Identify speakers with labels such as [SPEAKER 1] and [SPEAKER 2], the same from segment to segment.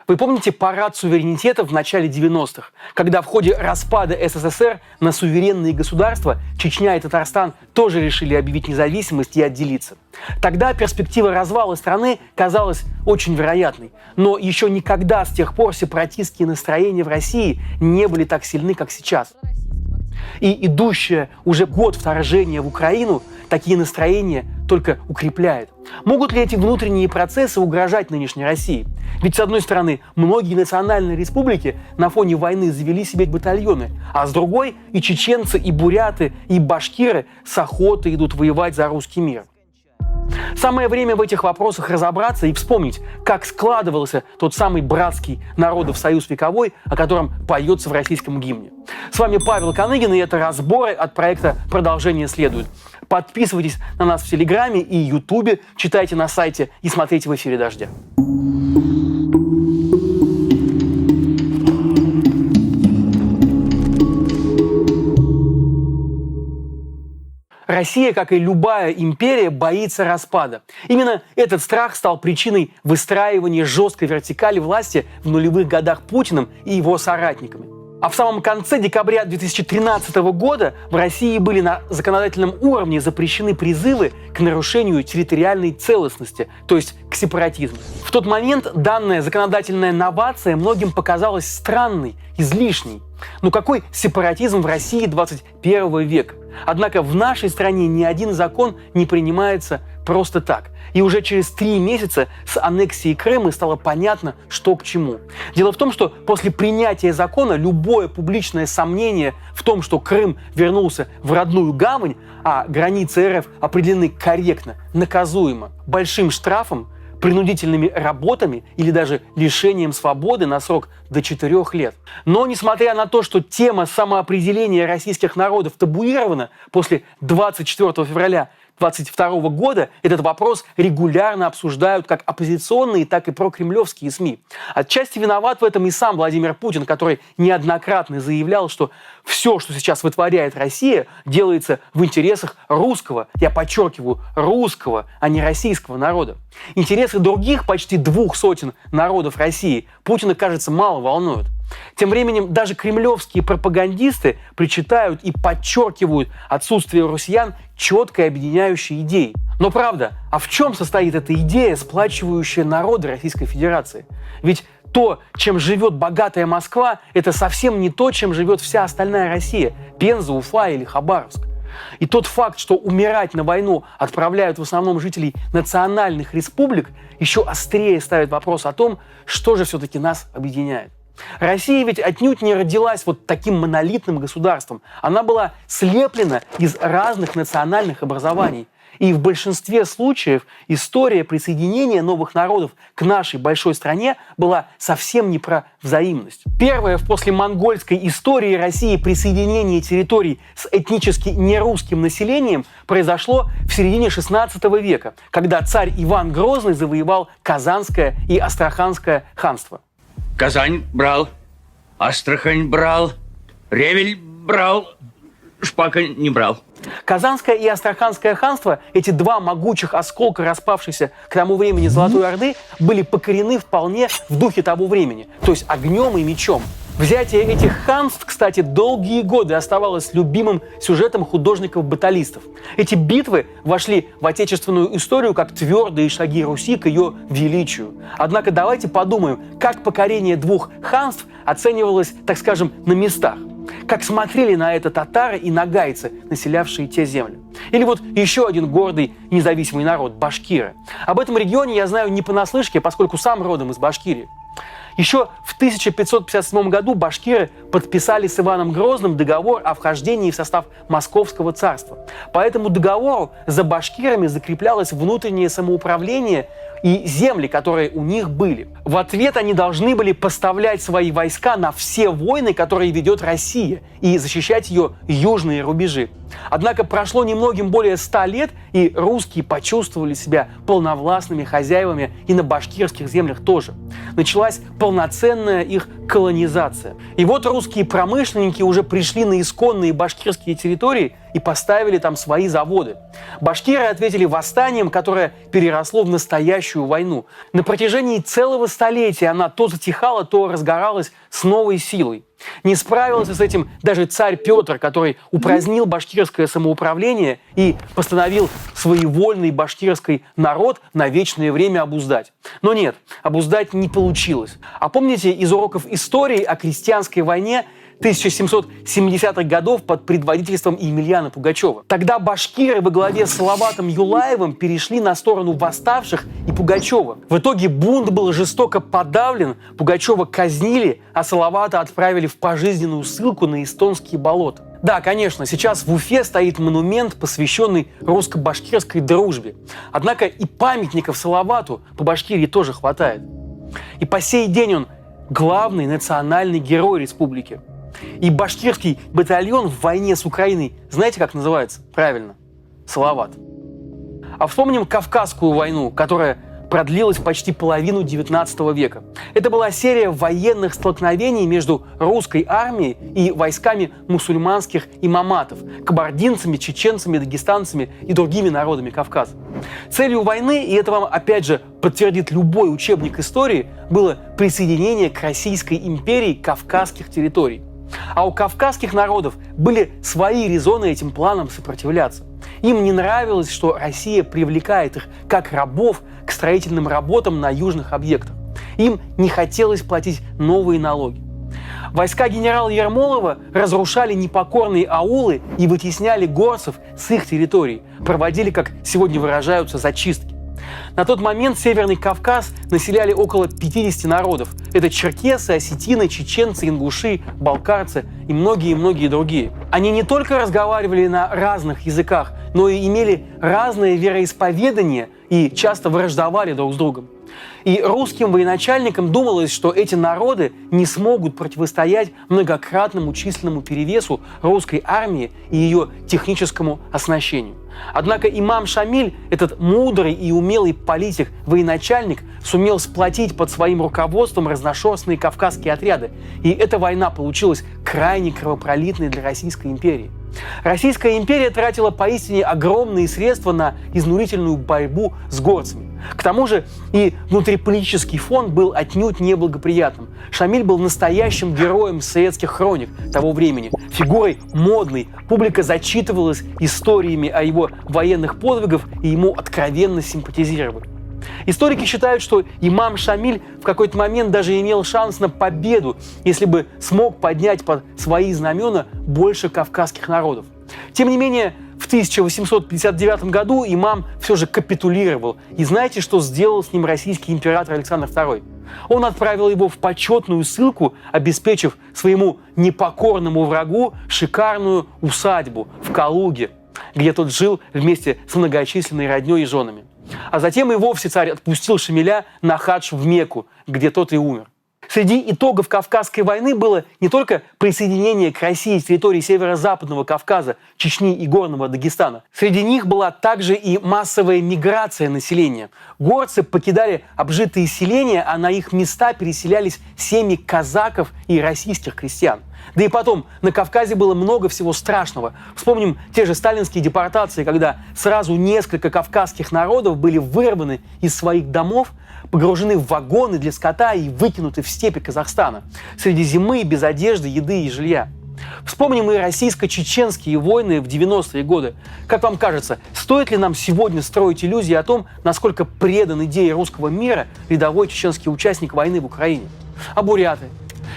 [SPEAKER 1] Вы помните парад суверенитета в начале 90-х, когда в ходе распада СССР на суверенные государства Чечня и Татарстан тоже решили объявить независимость и отделиться. Тогда перспектива развала страны казалась очень вероятной, но еще никогда с тех пор сепаратистские настроения в России не были так сильны, как сейчас. И идущее уже год вторжение в Украину такие настроения только укрепляет. Могут ли эти внутренние процессы угрожать нынешней России? Ведь, с одной стороны, многие национальные республики на фоне войны завели себе батальоны, а с другой и чеченцы, и буряты, и башкиры с охотой идут воевать за русский мир. Самое время в этих вопросах разобраться и вспомнить, как складывался тот самый братский народов союз вековой, о котором поется в российском гимне. С вами Павел Коныгин, и это разборы от проекта «Продолжение следует». Подписывайтесь на нас в Телеграме и Ютубе, читайте на сайте и смотрите в эфире «Дождя». Россия, как и любая империя, боится распада. Именно этот страх стал причиной выстраивания жесткой вертикали власти в нулевых годах Путиным и его соратниками. А в самом конце декабря 2013 года в России были на законодательном уровне запрещены призывы к нарушению территориальной целостности, то есть к сепаратизму. В тот момент данная законодательная новация многим показалась странной, излишней. Но какой сепаратизм в России 21 века? Однако в нашей стране ни один закон не принимается просто так. И уже через 3 месяца с аннексией Крыма стало понятно, что к чему. Дело в том, что после принятия закона любое публичное сомнение в том, что Крым вернулся в родную гавань, а границы РФ определены корректно, наказуемо большим штрафом, принудительными работами или даже лишением свободы на срок до 4 лет. Но несмотря на то, что тема самоопределения российских народов табуирована, после 24 февраля 2022 года этот вопрос регулярно обсуждают как оппозиционные, так и прокремлевские СМИ. Отчасти виноват в этом и сам Владимир Путин, который неоднократно заявлял, что все, что сейчас вытворяет Россия, делается в интересах русского, я подчеркиваю, русского, а не российского народа. Интересы других почти 200 народов России Путина, кажется, мало волнуют. Тем временем даже кремлевские пропагандисты причитают и подчеркивают отсутствие у россиян четкой объединяющей идеи. Но правда, а в чем состоит эта идея, сплачивающая народы Российской Федерации? Ведь то, чем живет богатая Москва, это совсем не то, чем живет вся остальная Россия – Пенза, Уфа или Хабаровск. И тот факт, что умирать на войну отправляют в основном жителей национальных республик, еще острее ставит вопрос о том, что же все-таки нас объединяет. Россия ведь отнюдь не родилась вот таким монолитным государством. Она была слеплена из разных национальных образований. И в большинстве случаев история присоединения новых народов к нашей большой стране была совсем не про взаимность. Первое в послемонгольской истории России присоединение территорий с этнически нерусским населением произошло в середине XVI века, когда царь Иван Грозный завоевал Казанское и Астраханское ханство.
[SPEAKER 2] Казань брал, Астрахань брал, Ревель брал, Шпака не брал.
[SPEAKER 1] Казанское и Астраханское ханство, эти два могучих осколка распавшейся к тому времени Золотой Орды, были покорены вполне в духе того времени, то есть огнем и мечом. Взятие этих ханств, кстати, долгие годы оставалось любимым сюжетом художников-баталистов. Эти битвы вошли в отечественную историю как твердые шаги Руси к ее величию. Однако давайте подумаем, как покорение двух ханств оценивалось, так скажем, на местах. Как смотрели на это татары и нагайцы, населявшие те земли. Или вот еще один гордый независимый народ – башкиры. Об этом регионе я знаю не понаслышке, поскольку сам родом из Башкирии. Еще в 1557 году башкиры подписали с Иваном Грозным договор о вхождении в состав Московского царства. По этому договору за башкирами закреплялось внутреннее самоуправление и земли, которые у них были. В ответ они должны были поставлять свои войска на все войны, которые ведет Россия, и защищать ее южные рубежи. Однако прошло немногим более 100 лет, и русские почувствовали себя полновластными хозяевами и на башкирских землях тоже. Началась полноценная их колонизация. И вот русские промышленники уже пришли на исконные башкирские территории и поставили там свои заводы. Башкиры ответили восстанием, которое переросло в настоящую войну. На протяжении целого столетия она то затихала, то разгоралась с новой силой. Не справился с этим даже царь Петр, который упразднил башкирское самоуправление и постановил своевольный башкирский народ на вечное время обуздать. Но нет, обуздать не получилось. А помните из уроков истории о крестьянской войне 1770-х годов под предводительством Емельяна Пугачева? Тогда башкиры во главе с Салаватом Юлаевым перешли на сторону восставших и Пугачева. В итоге бунт был жестоко подавлен, Пугачева казнили, а Салавата отправили в пожизненную ссылку на эстонские болота. Да, конечно, сейчас в Уфе стоит монумент, посвященный русско-башкирской дружбе. Однако и памятников Салавату по Башкирии тоже хватает. И по сей день он главный национальный герой республики. И башкирский батальон в войне с Украиной, знаете, как называется? Правильно, Салават. А вспомним Кавказскую войну, которая продлилась почти половину XIX века. Это была серия военных столкновений между русской армией и войсками мусульманских имаматов, кабардинцами, чеченцами, дагестанцами и другими народами Кавказа. Целью войны, и это вам опять же подтвердит любой учебник истории, было присоединение к Российской империи кавказских территорий. А у кавказских народов были свои резоны этим планам сопротивляться. Им не нравилось, что Россия привлекает их как рабов к строительным работам на южных объектах. Им не хотелось платить новые налоги. Войска генерала Ермолова разрушали непокорные аулы и вытесняли горцев с их территорий, проводили, как сегодня выражаются, зачистки. На тот момент Северный Кавказ населяли около 50 народов. Это черкесы, осетины, чеченцы, ингуши, балкарцы и многие-многие другие. Они не только разговаривали на разных языках, но и имели разное вероисповедание и часто враждовали друг с другом. И русским военачальникам думалось, что эти народы не смогут противостоять многократному численному перевесу русской армии и ее техническому оснащению. Однако имам Шамиль, этот мудрый и умелый политик, военачальник, сумел сплотить под своим руководством разношерстные кавказские отряды. И эта война получилась крайне кровопролитной для Российской империи. Российская империя тратила поистине огромные средства на изнурительную борьбу с горцами. К тому же и внутриполитический фон был отнюдь неблагоприятным. Шамиль был настоящим героем советских хроник того времени, фигурой модной. Публика зачитывалась историями о его военных подвигах и ему откровенно симпатизировали. Историки считают, что имам Шамиль в какой-то момент даже имел шанс на победу, если бы смог поднять под свои знамена больше кавказских народов. Тем не менее, в 1859 году имам все же капитулировал. И знаете, что сделал с ним российский император Александр II? Он отправил его в почетную ссылку, обеспечив своему непокорному врагу шикарную усадьбу в Калуге, где тот жил вместе с многочисленной роднёй и женами. А затем и вовсе царь отпустил Шамиля на хадж в Мекку, где тот и умер. Среди итогов Кавказской войны было не только присоединение к России с территории северо-западного Кавказа, Чечни и Горного Дагестана. Среди них была также и массовая миграция населения. Горцы покидали обжитые селения, а на их места переселялись семьи казаков и российских крестьян. Да и потом, на Кавказе было много всего страшного. Вспомним те же сталинские депортации, когда сразу несколько кавказских народов были вырваны из своих домов, погружены в вагоны для скота и выкинуты в степи Казахстана. Среди зимы без одежды, еды и жилья. Вспомним и российско-чеченские войны в 90-е годы. Как вам кажется, стоит ли нам сегодня строить иллюзии о том, насколько предан идее русского мира рядовой чеченский участник войны в Украине? А буряты?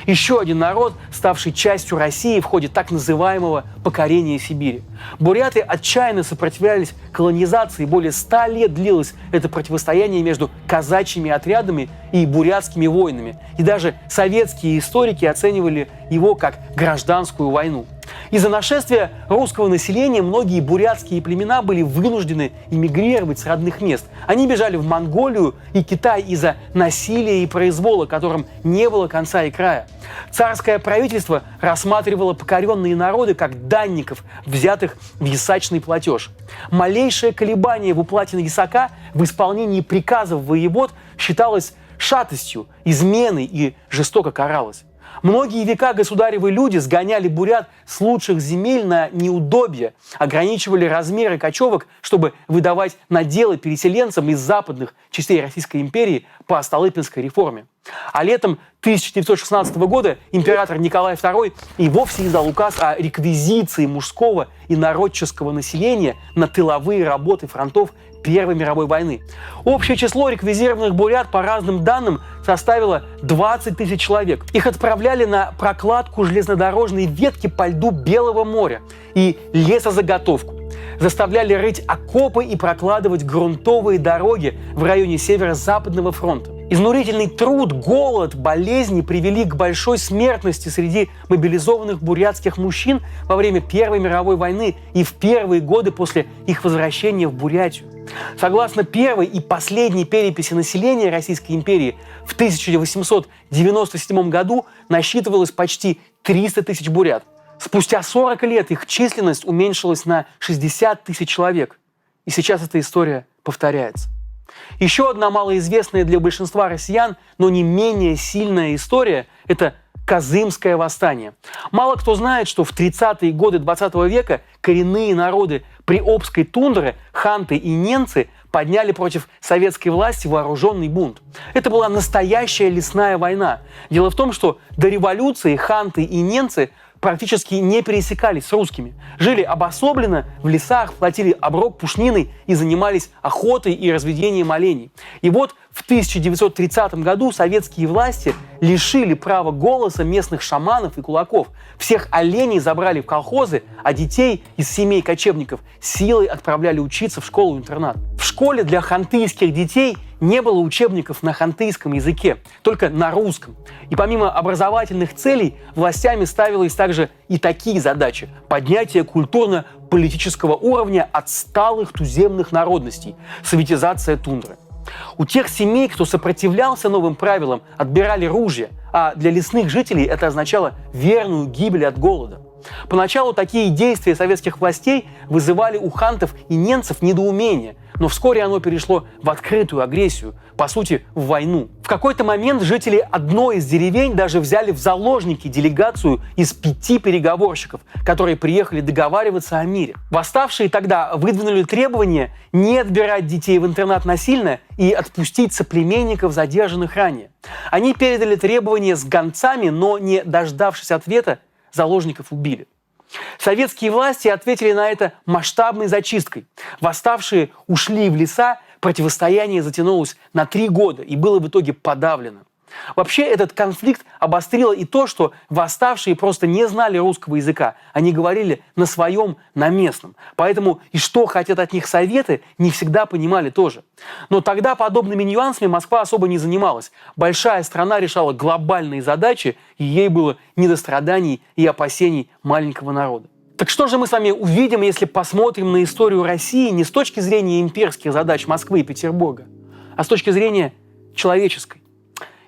[SPEAKER 1] Еще один народ, ставший частью России в ходе так называемого покорения Сибири. Буряты отчаянно сопротивлялись колонизации, более 100 лет длилось это противостояние между казачьими отрядами и бурятскими войнами. И даже советские историки оценивали его как гражданскую войну. Из-за нашествия русского населения многие бурятские племена были вынуждены эмигрировать с родных мест. Они бежали в Монголию и Китай из-за насилия и произвола, которым не было конца и края. Царское правительство рассматривало покоренные народы как данников, взятых в ясачный платеж. Малейшее колебание в уплате на ясака в исполнении приказов воевод считалось шатостью, изменой и жестоко каралось. Многие века государевы люди сгоняли бурят с лучших земель на неудобья, ограничивали размеры кочевок, чтобы выдавать наделы переселенцам из западных частей Российской империи по Столыпинской реформе. А летом 1916 года император Николай II и вовсе издал указ о реквизиции мужского и народческого населения на тыловые работы фронтов Первой мировой войны. Общее число реквизированных бурят, по разным данным, составило 20 тысяч человек. Их отправляли на прокладку железнодорожной ветки по льду Белого моря и лесозаготовку. Заставляли рыть окопы и прокладывать грунтовые дороги в районе Северо-Западного фронта. Изнурительный труд, голод, болезни привели к большой смертности среди мобилизованных бурятских мужчин во время Первой мировой войны и в первые годы после их возвращения в Бурятию. Согласно первой и последней переписи населения Российской империи, в 1897 году насчитывалось почти 300 тысяч бурят. Спустя 40 лет их численность уменьшилась на 60 тысяч человек. И сейчас эта история повторяется. Еще одна малоизвестная для большинства россиян, но не менее сильная история – это Козымское восстание. Мало кто знает, что в 30-е годы 20 века коренные народы Приобской тундры, ханты и ненцы, подняли против советской власти вооруженный бунт. Это была настоящая лесная война. Дело в том, что до революции ханты и ненцы практически не пересекались с русскими. Жили обособленно в лесах, платили оброк пушниной и занимались охотой и разведением оленей. И вот в 1930 году советские власти лишили права голоса местных шаманов и кулаков. Всех оленей забрали в колхозы, а детей из семей кочевников силой отправляли учиться в школу-интернат. В школе для хантыйских детей не было учебников на хантыйском языке, только на русском. И помимо образовательных целей властями ставилось также и такие задачи: поднятие культурно-политического уровня отсталых туземных народностей, советизация тундры. У тех семей, кто сопротивлялся новым правилам, отбирали ружья, а для лесных жителей это означало верную гибель от голода. Поначалу такие действия советских властей вызывали у хантов и ненцев недоумение, но вскоре оно перешло в открытую агрессию, по сути, в войну. В какой-то момент жители одной из деревень даже взяли в заложники делегацию из 5 переговорщиков, которые приехали договариваться о мире. Восставшие тогда выдвинули требование не отбирать детей в интернат насильно и отпустить соплеменников, задержанных ранее. Они передали требование с гонцами, но, не дождавшись ответа, заложников убили. Советские власти ответили на это масштабной зачисткой. Восставшие ушли в леса, противостояние затянулось на 3 года и было в итоге подавлено. Вообще этот конфликт обострило и то, что восставшие просто не знали русского языка. Они говорили на своем, на местном. Поэтому и что хотят от них советы, не всегда понимали тоже. Но тогда подобными нюансами Москва особо не занималась. Большая страна решала глобальные задачи, и ей было не до страданий и опасений маленького народа. Так что же мы с вами увидим, если посмотрим на историю России не с точки зрения имперских задач Москвы и Петербурга, а с точки зрения человеческой?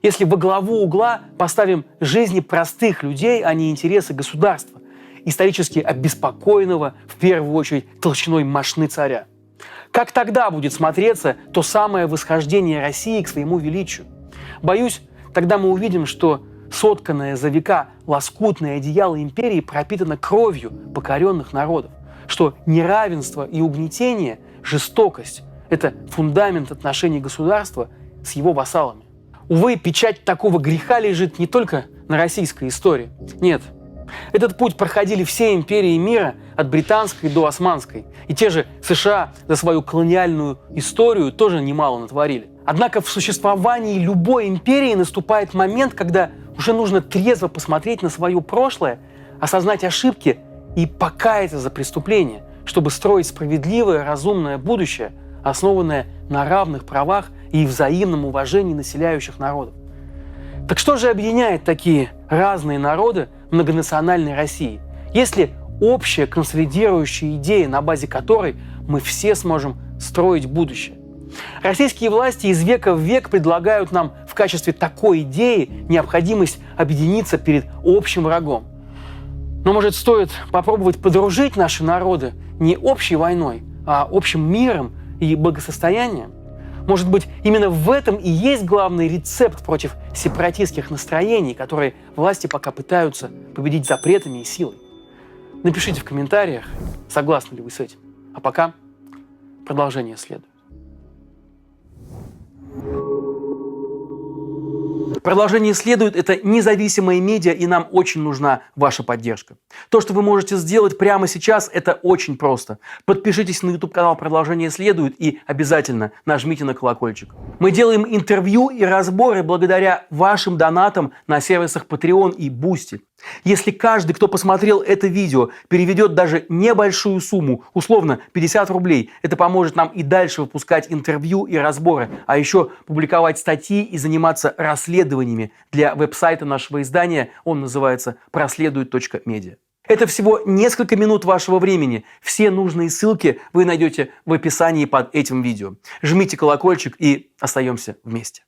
[SPEAKER 1] Если во главу угла поставим жизни простых людей, а не интересы государства, исторически обеспокоенного, в первую очередь, толщиной мошны царя. Как тогда будет смотреться то самое восхождение России к своему величию? Боюсь, тогда мы увидим, что сотканное за века лоскутное одеяло империи пропитано кровью покоренных народов, что неравенство и угнетение, жестокость – это фундамент отношений государства с его вассалами. Увы, печать такого греха лежит не только на российской истории. Нет, этот путь проходили все империи мира, от британской до османской. И те же США за свою колониальную историю тоже немало натворили. Однако в существовании любой империи наступает момент, когда уже нужно трезво посмотреть на свое прошлое, осознать ошибки и покаяться за преступления, чтобы строить справедливое, разумное будущее, основанное на равных правах и взаимном уважении населяющих народов. Так что же объединяет такие разные народы многонациональной России? Есть ли общая консолидирующая идея, на базе которой мы все сможем строить будущее? Российские власти из века в век предлагают нам в качестве такой идеи необходимость объединиться перед общим врагом. Но, может, стоит попробовать подружить наши народы не общей войной, а общим миром и благосостоянием? Может быть, именно в этом и есть главный рецепт против сепаратистских настроений, которые власти пока пытаются победить запретами и силой. Напишите в комментариях, согласны ли вы с этим. А пока продолжение следует. Продолжение следует. Это независимые медиа, и нам очень нужна ваша поддержка. То, что вы можете сделать прямо сейчас, это очень просто. Подпишитесь на YouTube-канал «Продолжение следует» и обязательно нажмите на колокольчик. Мы делаем интервью и разборы благодаря вашим донатам на сервисах Patreon и Boosty. Если каждый, кто посмотрел это видео, переведет даже небольшую сумму, условно 50 рублей, это поможет нам и дальше выпускать интервью и разборы, а еще публиковать статьи и заниматься расследованиями для веб-сайта нашего издания. Он называется проследует.медиа. Это всего несколько минут вашего времени. Все нужные ссылки вы найдете в описании под этим видео. Жмите колокольчик и остаемся вместе.